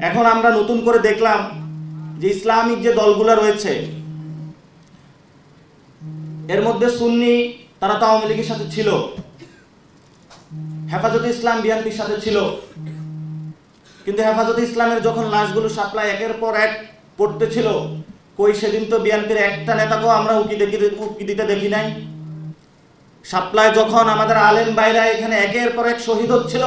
এখন আমরা নতুন করে দেখলাম যে ইসলামিক যে দলগুলো রয়েছে এর মধ্যে সুন্নি তারা তো আওয়ামী লীগের সাথে ছিল, হেফাজতে ইসলাম বিএনপির সাথে ছিল, কিন্তু হেফাজতে ইসলামের যখন লাশগুলো সাপ্লাই একের পর এক পড়তেছিল, কই সেদিন তো বিএনপির একটা নেতাকেও আমরা উকি দিতে দেখি নাই। সাপ্লাই যখন আমাদের আলেম ভাইরা এখানে একের পর এক শহীদ হচ্ছিল,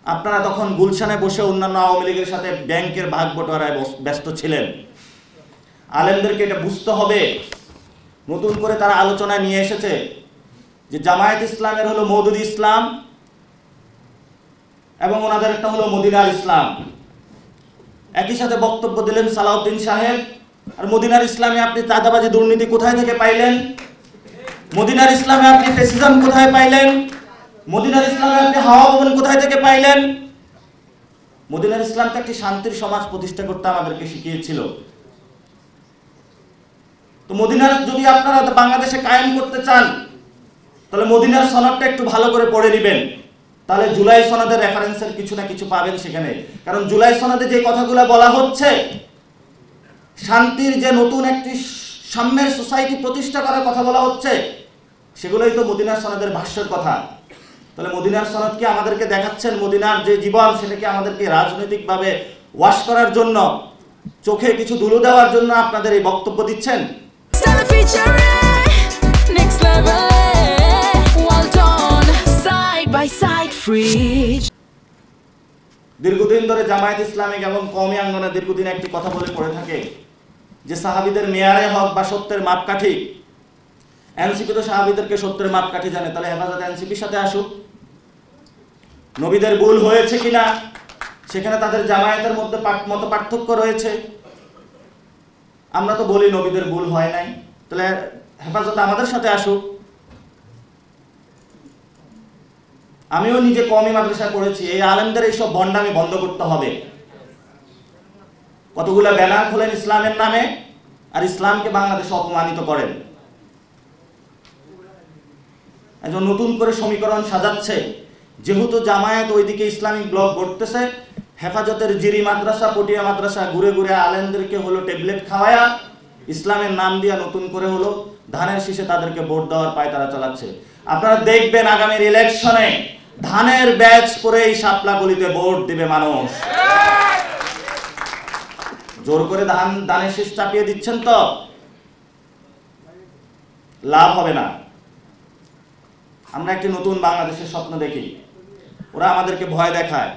আপনারা তখন গুলশানে বসে অন্যান্য আওয়ামী লীগের সাথে ব্যাংকের ভাগ বটোয়ারায় ব্যস্ত ছিলেন। আলেমদেরকে এটা বুঝতে হবে। নতুন করে তারা আলোচনায় নিয়ে এসেছে যে জামায়াত ইসলামের হলো মওদুদি ইসলাম এবং ওনাদের একটা হলো মদিনার ইসলাম। একই সাথে বক্তব্য দিলেন সালাউদ্দিন সাহেব। আর মদিনার ইসলামে আপনি চাঁদাবাজি দুর্নীতি কোথায় থেকে পাইলেন? মদিনার ইসলামে আপনি ফ্যাসিজম কোথায় পাইলেন? মদিনার ইসলামে আপনি হাওয়া ভবন কোথায় থেকে পাইলেন? মদিনার ইসলামকে একটি শান্তির সমাজ প্রতিষ্ঠা করতে আমাদেরকে শিখিয়েছিল। তো মদিনার যদি আপনারা বাংলাদেশে কায়েম করতে চান তাহলে মদিনার সনদটা একটু ভালো করে পড়ে নেবেন, তাহলে জুলাই সনদের রেফারেন্সের কিছু না কিছু পাবেন সেখানে। কারণ জুলাই সনদে যে কথাগুলো বলা হচ্ছে, শান্তির যে নতুন একটি সাম্যের সোসাইটি প্রতিষ্ঠা করার কথা বলা হচ্ছে, সেগুলোই তো মদিনার সনদের ভাষ্যের কথা। তাহলে মদিনার সনদ কি আমাদেরকে দেখাচ্ছেন মদিনার যে জীবন সেটাকে আমাদেরকে রাজনৈতিকভাবে ওয়াশ করার জন্য, চোখে কিছু ধুলো দেওয়ার জন্য আপনাদের এই বক্তব্য দিচ্ছেন? দীর্ঘদিন ধরে জামায়াত ইসলামিক এবং কওমি আন্দোলনে দীর্ঘদিন একটি কথা বলে পড়ে থাকে যে সাহাবীদের মেয়ারে হক বা সত্যের মাপকাঠি। এনসিপি তো সাহাবীদেরকে সত্যের মাপকাঠি জানে, তাহলে হেফাজত এনসিপির সাথে আসুক। নবীদের ভুল হয়েছে কিনা সেখানে তাদের জামায়াতের মধ্যে মত পার্থক্য রয়েছে। আমরা তো বলি নবীদের ভুল হয় নাই, তাহলে হেফাজত আমাদের সাথে আসুক। আমিও নিজে কওমি মাদ্রাসায় পড়েছি। এই আলেমদের এইসব বন্ডামি বন্ধ করতে হবে। কতগুলা ব্যানার খোলেন ইসলামের নামে আর ইসলামকে বাংলাদেশে অপমানিত করেন। একজন নতুন করে সমীকরণ সাজাচ্ছে, যেহেতু জামায়াত ওইদিকে ইসলামিক ব্লক গড়তেছে, হেফাজতের জিরি মাদ্রাসা পটিয়া মাদ্রাসা ঘুরে ঘুরে আলেমদেরকে হলো ট্যাবলেট খাওয়ায়া ইসলামের নাম দিয়া নতুন করে হলো ধানের শীষে তাদেরকে ভোট দেওয়ার পায় তারা চালাচ্ছে। আপনারা দেখবেন আগামীর ইলেকশনে ধানের ব্যাচ পরে এই শাপলা গলিতে ভোট দিবে মানুষ। জোর করে ধানের শীষ চাপিয়ে দিচ্ছেন তো লাভ হবে না। আমরা একটি নতুন বাংলাদেশের স্বপ্ন দেখি। ওরা আমাদেরকে ভয় দেখায়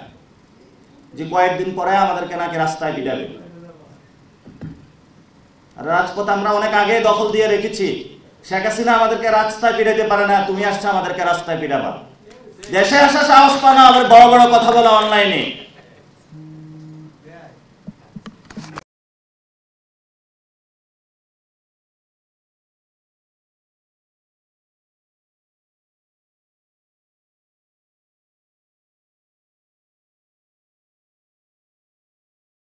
যে কয়েকদিন পরে আমাদেরকে নাকি রাস্তায় পিটাবে। রাজপথ আমরা অনেক আগে দখল দিয়ে রেখেছি। শেখ হাসিনা আমাদেরকে রাস্তায় পিটাতে পারে না, তুমি আসছে আমাদেরকে রাস্তায় পিটাবা। দেশে আসা সাহস পাও না, আবার বড় বড় কথা বলা অনলাইনে।